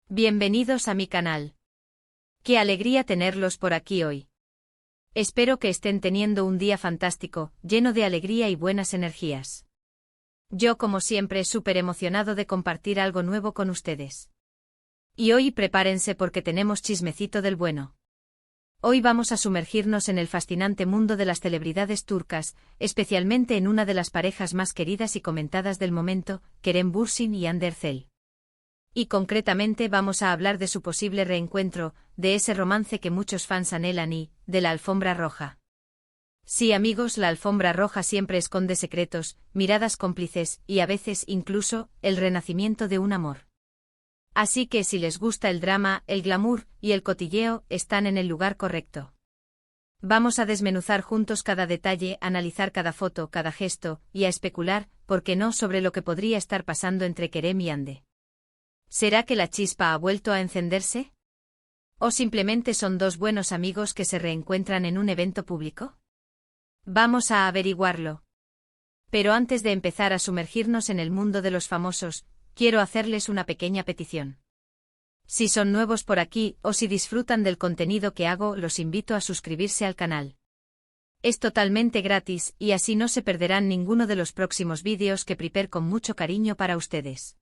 Bienvenidos a mi canal. Qué alegría tenerlos por aquí hoy. Espero que estén teniendo un día fantástico, lleno de alegría y buenas energías. Yo, como siempre, súper emocionado de compartir algo nuevo con ustedes. Y hoy prepárense porque tenemos chismecito del bueno. Hoy vamos a sumergirnos en el fascinante mundo de las celebridades turcas, especialmente en una de las parejas más queridas y comentadas del momento, Kerem Bürsin y Hande Erçel. Y concretamente vamos a hablar de su posible reencuentro, de ese romance que muchos fans anhelan y, de la alfombra roja. Sí, amigos, la alfombra roja siempre esconde secretos, miradas cómplices y a veces incluso el renacimiento de un amor. Así que si les gusta el drama, el glamour y el cotilleo, están en el lugar correcto. Vamos a desmenuzar juntos cada detalle, analizar cada foto, cada gesto y a especular, ¿por qué no?, sobre lo que podría estar pasando entre Kerem y Hande. ¿Será que la chispa ha vuelto a encenderse? ¿O simplemente son dos buenos amigos que se reencuentran en un evento público? Vamos a averiguarlo. Pero antes de empezar a sumergirnos en el mundo de los famosos, quiero hacerles una pequeña petición. Si son nuevos por aquí o si disfrutan del contenido que hago, los invito a suscribirse al canal. Es totalmente gratis y así no se perderán ninguno de los próximos vídeos que preparo con mucho cariño para ustedes.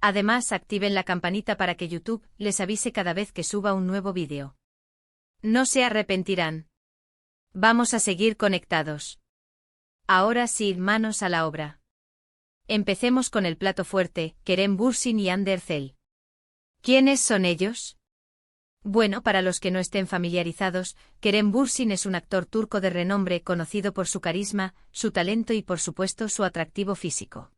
Además, activen la campanita para que YouTube les avise cada vez que suba un nuevo vídeo. No se arrepentirán. Vamos a seguir conectados. Ahora sí, manos a la obra. Empecemos con el plato fuerte, Kerem Bürsin y Hande Erçel. ¿Quiénes son ellos? Bueno, para los que no estén familiarizados, Kerem Bürsin es un actor turco de renombre conocido por su carisma, su talento y por supuesto su atractivo físico.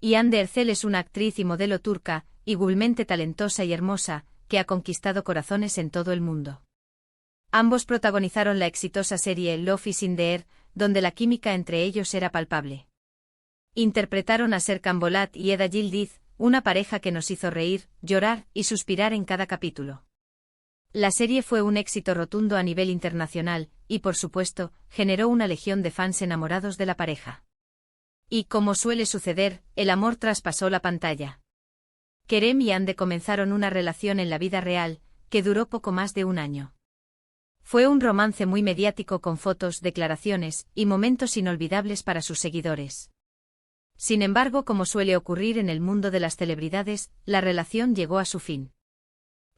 Y Hande Erçel es una actriz y modelo turca, igualmente talentosa y hermosa, que ha conquistado corazones en todo el mundo. Ambos protagonizaron la exitosa serie Love is in the Air, donde la química entre ellos era palpable. Interpretaron a Serkan Bolat y Eda Yildiz, una pareja que nos hizo reír, llorar y suspirar en cada capítulo. La serie fue un éxito rotundo a nivel internacional, y por supuesto, generó una legión de fans enamorados de la pareja. Y, como suele suceder, el amor traspasó la pantalla. Kerem y Hande comenzaron una relación en la vida real, que duró poco más de un año. Fue un romance muy mediático con fotos, declaraciones y momentos inolvidables para sus seguidores. Sin embargo, como suele ocurrir en el mundo de las celebridades, la relación llegó a su fin.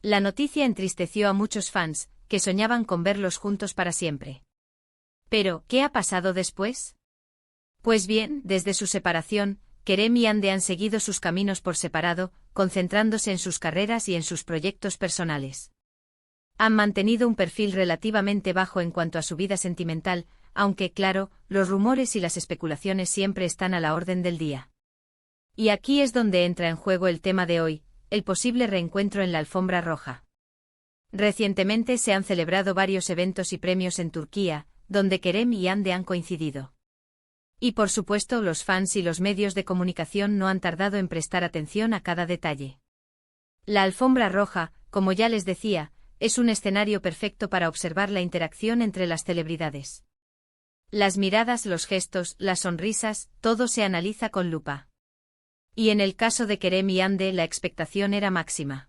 La noticia entristeció a muchos fans, que soñaban con verlos juntos para siempre. Pero, ¿qué ha pasado después? Pues bien, desde su separación, Kerem y Hande han seguido sus caminos por separado, concentrándose en sus carreras y en sus proyectos personales. Han mantenido un perfil relativamente bajo en cuanto a su vida sentimental, aunque, claro, los rumores y las especulaciones siempre están a la orden del día. Y aquí es donde entra en juego el tema de hoy, el posible reencuentro en la alfombra roja. Recientemente se han celebrado varios eventos y premios en Turquía, donde Kerem y Hande han coincidido. Y por supuesto, los fans y los medios de comunicación no han tardado en prestar atención a cada detalle. La alfombra roja, como ya les decía, es un escenario perfecto para observar la interacción entre las celebridades. Las miradas, los gestos, las sonrisas, todo se analiza con lupa. Y en el caso de Kerem y Hande, la expectación era máxima.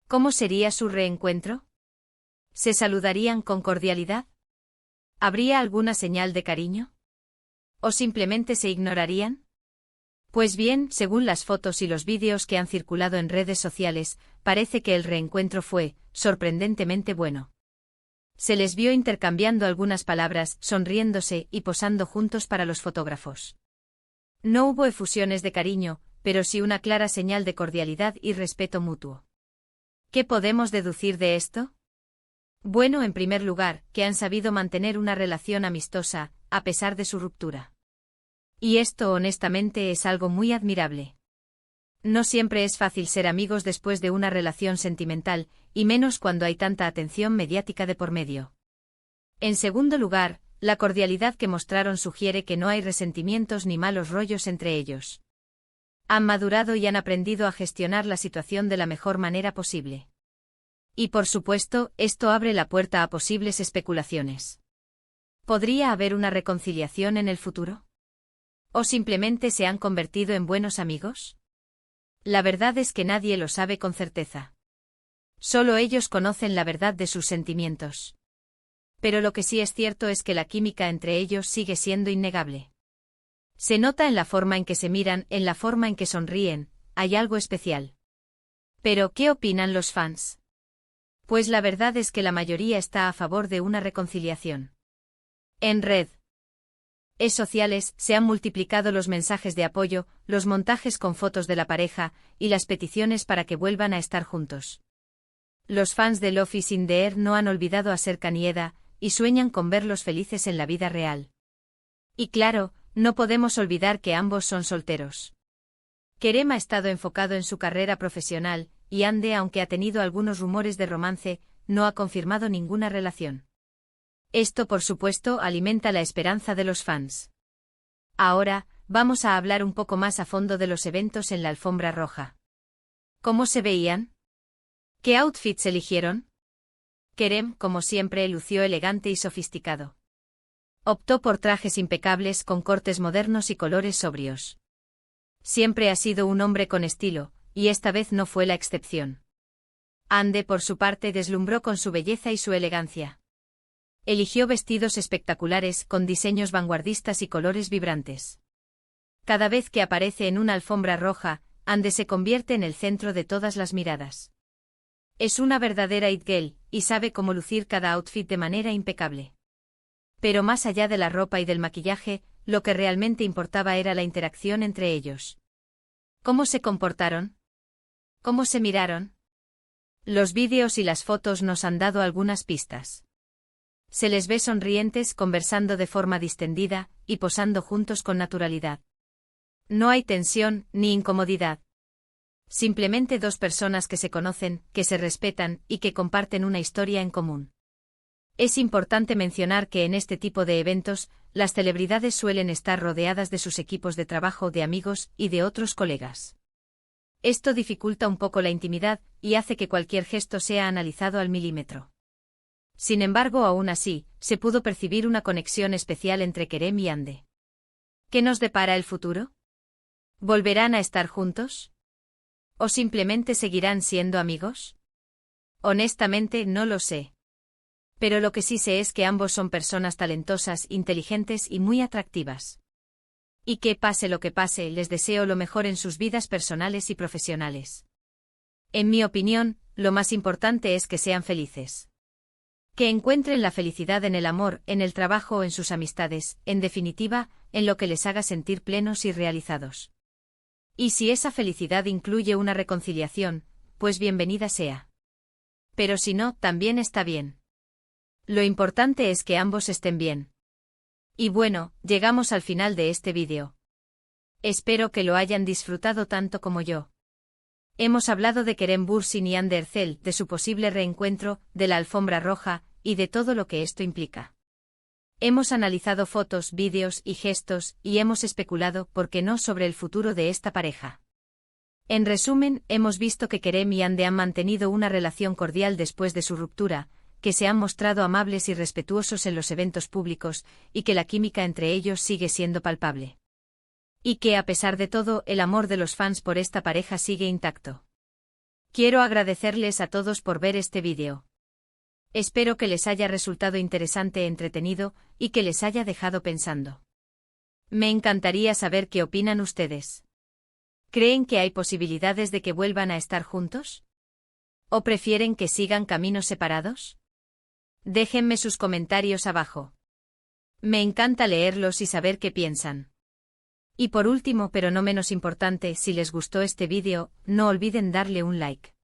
¿Cómo sería su reencuentro? ¿Se saludarían con cordialidad? ¿Habría alguna señal de cariño? ¿O simplemente se ignorarían? Pues bien, según las fotos y los vídeos que han circulado en redes sociales, parece que el reencuentro fue, sorprendentemente bueno. Se les vio intercambiando algunas palabras, sonriéndose y posando juntos para los fotógrafos. No hubo efusiones de cariño, pero sí una clara señal de cordialidad y respeto mutuo. ¿Qué podemos deducir de esto? Bueno, en primer lugar, que han sabido mantener una relación amistosa, a pesar de su ruptura. Y esto honestamente es algo muy admirable. No siempre es fácil ser amigos después de una relación sentimental, y menos cuando hay tanta atención mediática de por medio. En segundo lugar, la cordialidad que mostraron sugiere que no hay resentimientos ni malos rollos entre ellos. Han madurado y han aprendido a gestionar la situación de la mejor manera posible. Y por supuesto, esto abre la puerta a posibles especulaciones. ¿Podría haber una reconciliación en el futuro? ¿O simplemente se han convertido en buenos amigos? La verdad es que nadie lo sabe con certeza. Solo ellos conocen la verdad de sus sentimientos. Pero lo que sí es cierto es que la química entre ellos sigue siendo innegable. Se nota en la forma en que se miran, en la forma en que sonríen, hay algo especial. Pero, ¿qué opinan los fans? Pues la verdad es que la mayoría está a favor de una reconciliación. En redes sociales se han multiplicado los mensajes de apoyo, los montajes con fotos de la pareja y las peticiones para que vuelvan a estar juntos. Los fans de Love is in the Air no han olvidado a Serj Kanieda y sueñan con verlos felices en la vida real. Y claro, no podemos olvidar que ambos son solteros. Kerem ha estado enfocado en su carrera profesional, y Hande, aunque ha tenido algunos rumores de romance, no ha confirmado ninguna relación. Esto, por supuesto, alimenta la esperanza de los fans. Ahora, vamos a hablar un poco más a fondo de los eventos en la alfombra roja. ¿Cómo se veían? ¿Qué outfits eligieron? Kerem, como siempre, lució elegante y sofisticado. Optó por trajes impecables con cortes modernos y colores sobrios. Siempre ha sido un hombre con estilo, y esta vez no fue la excepción. Hande, por su parte, deslumbró con su belleza y su elegancia. Eligió vestidos espectaculares con diseños vanguardistas y colores vibrantes. Cada vez que aparece en una alfombra roja, Hande se convierte en el centro de todas las miradas. Es una verdadera it girl, y sabe cómo lucir cada outfit de manera impecable. Pero más allá de la ropa y del maquillaje, lo que realmente importaba era la interacción entre ellos. ¿Cómo se comportaron? ¿Cómo se miraron? Los vídeos y las fotos nos han dado algunas pistas. Se les ve sonrientes, conversando de forma distendida, y posando juntos con naturalidad. No hay tensión, ni incomodidad. Simplemente dos personas que se conocen, que se respetan, y que comparten una historia en común. Es importante mencionar que en este tipo de eventos, las celebridades suelen estar rodeadas de sus equipos de trabajo, de amigos y de otros colegas. Esto dificulta un poco la intimidad y hace que cualquier gesto sea analizado al milímetro. Sin embargo, aún así, se pudo percibir una conexión especial entre Kerem y Hande. ¿Qué nos depara el futuro? ¿Volverán a estar juntos? ¿O simplemente seguirán siendo amigos? Honestamente, no lo sé. Pero lo que sí sé es que ambos son personas talentosas, inteligentes y muy atractivas. Y que pase lo que pase, les deseo lo mejor en sus vidas personales y profesionales. En mi opinión, lo más importante es que sean felices. Que encuentren la felicidad en el amor, en el trabajo o en sus amistades, en definitiva, en lo que les haga sentir plenos y realizados. Y si esa felicidad incluye una reconciliación, pues bienvenida sea. Pero si no, también está bien. Lo importante es que ambos estén bien. Y bueno, llegamos al final de este vídeo. Espero que lo hayan disfrutado tanto como yo. Hemos hablado de Kerem Bürsin y Hande Erçel, de su posible reencuentro, de la alfombra roja, y de todo lo que esto implica. Hemos analizado fotos, vídeos y gestos, y hemos especulado, ¿por qué no?, sobre el futuro de esta pareja. En resumen, hemos visto que Kerem y Hande han mantenido una relación cordial después de su ruptura, que se han mostrado amables y respetuosos en los eventos públicos, y que la química entre ellos sigue siendo palpable. Y que, a pesar de todo, el amor de los fans por esta pareja sigue intacto. Quiero agradecerles a todos por ver este vídeo. Espero que les haya resultado interesante, entretenido, y que les haya dejado pensando. Me encantaría saber qué opinan ustedes. ¿Creen que hay posibilidades de que vuelvan a estar juntos? ¿O prefieren que sigan caminos separados? Déjenme sus comentarios abajo. Me encanta leerlos y saber qué piensan. Y por último, pero no menos importante, si les gustó este vídeo, no olviden darle un like.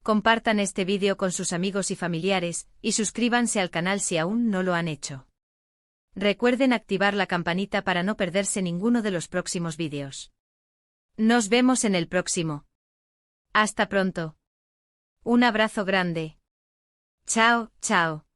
Compartan este vídeo con sus amigos y familiares, y suscríbanse al canal si aún no lo han hecho. Recuerden activar la campanita para no perderse ninguno de los próximos vídeos. Nos vemos en el próximo. Hasta pronto. Un abrazo grande. Chao, chao.